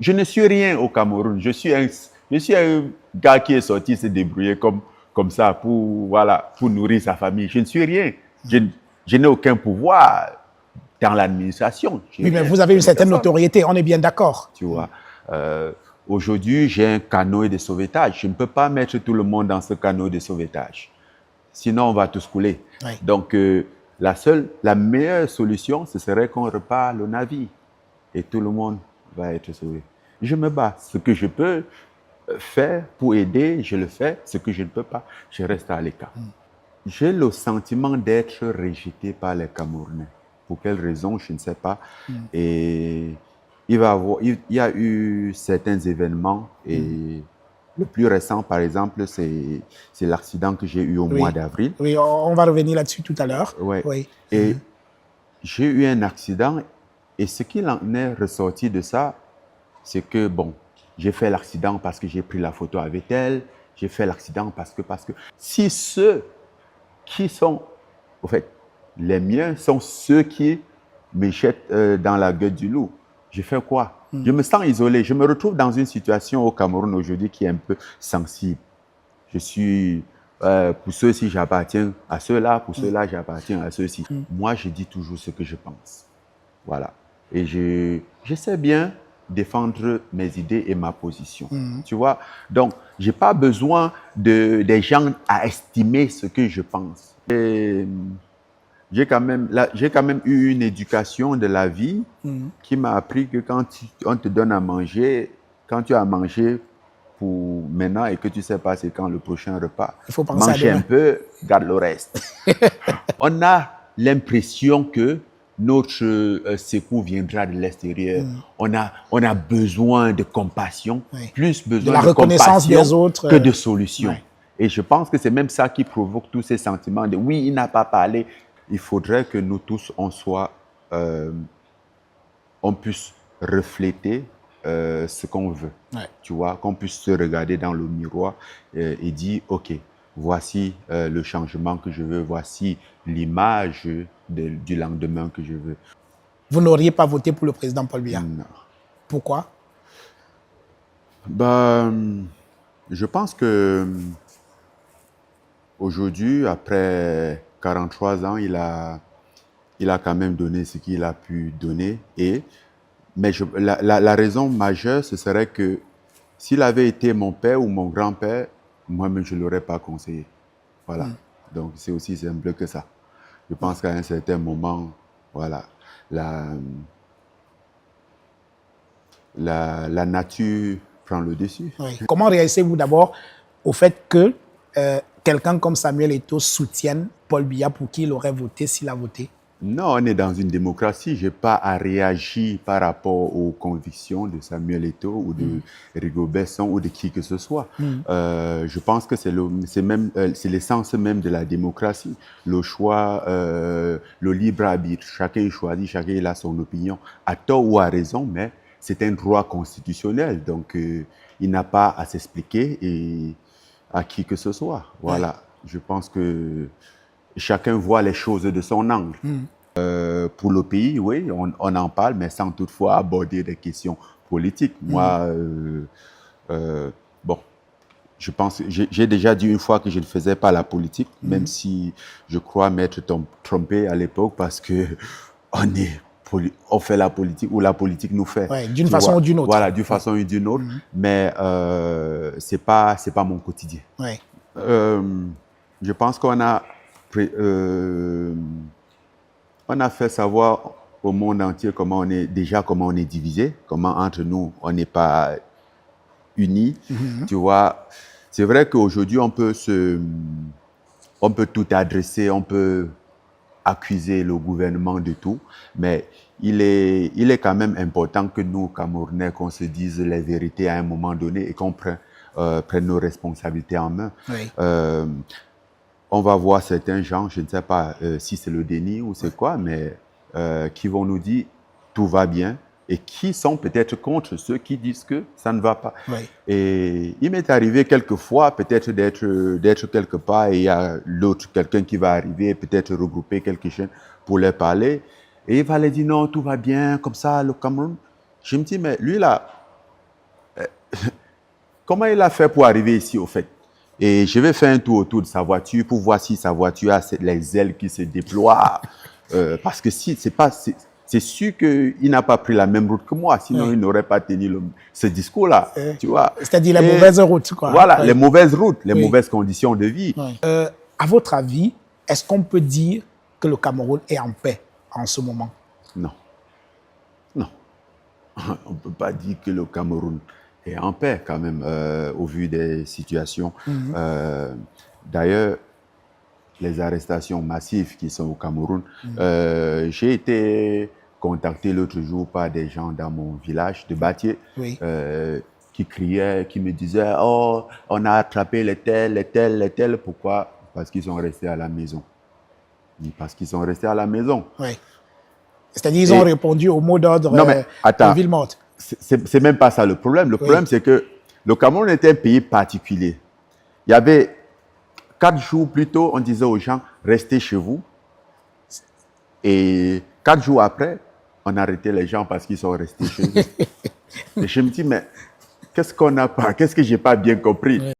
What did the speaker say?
je ne suis rien au Cameroun. Je suis un gars qui est sorti se débrouiller comme ça pour nourrir sa famille. Je ne suis rien. Je n'ai aucun pouvoir dans l'administration. Oui, mais vous avez une certaine notoriété, on est bien d'accord. Tu vois. Aujourd'hui, j'ai un canoë de sauvetage. Je ne peux pas mettre tout le monde dans ce canoë de sauvetage. Sinon, on va tous couler. Oui. Donc, la meilleure solution, ce serait qu'on repart le navire. Et tout le monde va être sauvé. Je me bats. Ce que je peux faire pour aider, je le fais. Ce que je ne peux pas, je reste à l'écart. J'ai le sentiment d'être rejeté par les Camerounais. Pour quelle raison, je ne sais pas. Et il y a eu certains événements. Et le plus récent, par exemple, c'est l'accident que j'ai eu au mois d'avril. Oui, on va revenir là-dessus tout à l'heure. Ouais. Oui. Et j'ai eu un accident. Et ce qu'il en est ressorti de ça, c'est que, bon, j'ai fait l'accident parce que j'ai pris la photo avec elle. J'ai fait l'accident parce que... Si ceux qui sont, en fait, les miens sont ceux qui me jettent dans la gueule du loup, je fais quoi? Je me sens isolé. Je me retrouve dans une situation au Cameroun aujourd'hui qui est un peu sensible. Je suis... pour ceux-ci, j'appartiens à ceux-là. Pour ceux-là, j'appartiens à ceux-ci. Moi, je dis toujours ce que je pense. Voilà. Et je sais bien défendre mes idées et ma position. Tu vois? Donc, je n'ai pas besoin des gens à estimer ce que je pense. J'ai quand même eu une éducation de la vie qui m'a appris que quand on te donne à manger, quand tu as mangé pour maintenant et que tu ne sais pas c'est quand le prochain repas, il faut penser manger un peu, garde le reste. On a l'impression que notre secours viendra de l'extérieur. On a besoin de compassion, plus besoin de reconnaissance compassion des autres, que de solutions. Et je pense que c'est même ça qui provoque tous ces sentiments de oui, il n'a pas parlé. Il faudrait que nous tous, on puisse refléter ce qu'on veut. Tu vois, qu'on puisse se regarder dans le miroir et dire, OK, voici le changement que je veux, voici l'image du lendemain que je veux. Vous n'auriez pas voté pour le président Paul Biya? Non. Pourquoi? Je pense que aujourd'hui, après 43 ans, il a quand même donné ce qu'il a pu donner. Mais la raison majeure, ce serait que s'il avait été mon père ou mon grand-père, moi-même, je ne l'aurais pas conseillé. Voilà. Donc, c'est aussi simple que ça. Je pense qu'à un certain moment, voilà, la nature prend le dessus. Oui. Comment réagissez-vous d'abord au fait que quelqu'un comme Samuel Eto'o soutienne Paul Biya pour qui il aurait voté s'il a voté? Non, on est dans une démocratie. Je n'ai pas à réagir par rapport aux convictions de Samuel Eto'o ou de Rigo Besson ou de qui que ce soit. Je pense que c'est l'essence même de la démocratie. Le choix, le libre arbitre. Chacun choisit, chacun a son opinion, à tort ou à raison, mais c'est un droit constitutionnel. Donc, il n'a pas à s'expliquer à qui que ce soit. Voilà. Je pense que chacun voit les choses de son angle. Pour le pays, oui, on en parle, mais sans toutefois aborder des questions politiques. Moi, bon, je pense, j'ai déjà dit une fois que je ne faisais pas la politique, même si je crois m'être trompé à l'époque parce que on fait la politique ou la politique nous fait. Ouais, d'une façon ou d'une autre. Voilà, d'une façon ou d'une autre, mais c'est pas mon quotidien. Ouais. Je pense qu'on a fait savoir au monde entier comment on est divisé, comment entre nous, on n'est pas unis. Tu vois, c'est vrai qu'aujourd'hui, on peut tout adresser, on peut accuser le gouvernement de tout, mais il est quand même important que nous, Camerounais, qu'on se dise les vérités à un moment donné et qu'on prenne nos responsabilités en main. Oui. On va voir certains gens, je ne sais pas si c'est le déni ou c'est quoi, mais qui vont nous dire tout va bien et qui sont peut-être contre ceux qui disent que ça ne va pas. Oui. Et il m'est arrivé quelquefois peut-être d'être quelque part et il y a quelqu'un qui va arriver et peut-être regrouper quelques jeunes pour leur parler et il va leur dire non, tout va bien, comme ça, le Cameroun. Je me dis, mais lui là, comment il a fait pour arriver ici, au fait? Et je vais faire un tour autour de sa voiture pour voir si sa voiture a les ailes qui se déploient. Parce que si c'est pas, c'est sûr qu'il n'a pas pris la même route que moi, sinon il n'aurait pas tenu ce discours-là. Tu vois. C'est-à-dire les mauvaises routes, quoi. Voilà, les mauvaises routes, les mauvaises conditions de vie. À votre avis, est-ce qu'on peut dire que le Cameroun est en paix en ce moment? Non. Non. On ne peut pas dire que le Cameroun est en paix quand même, au vu des situations. D'ailleurs, les arrestations massives qui sont au Cameroun, j'ai été contacté l'autre jour par des gens dans mon village de Batié qui criaient, qui me disaient « Oh, on a attrapé les tels, les tels, les tels. » Pourquoi? Parce qu'ils sont restés à la maison. Parce qu'ils sont restés à la maison. Oui. C'est-à-dire qu'ils ont répondu au mot d'ordre de ville morte. C'est même pas ça le problème. Le problème, c'est que le Cameroun était un pays particulier. Il y avait 4 jours plus tôt, on disait aux gens, restez chez vous. Et 4 jours après, on arrêtait les gens parce qu'ils sont restés chez eux. Et je me dis, mais qu'est-ce qu'on n'a pas? Qu'est-ce que j'ai pas bien compris?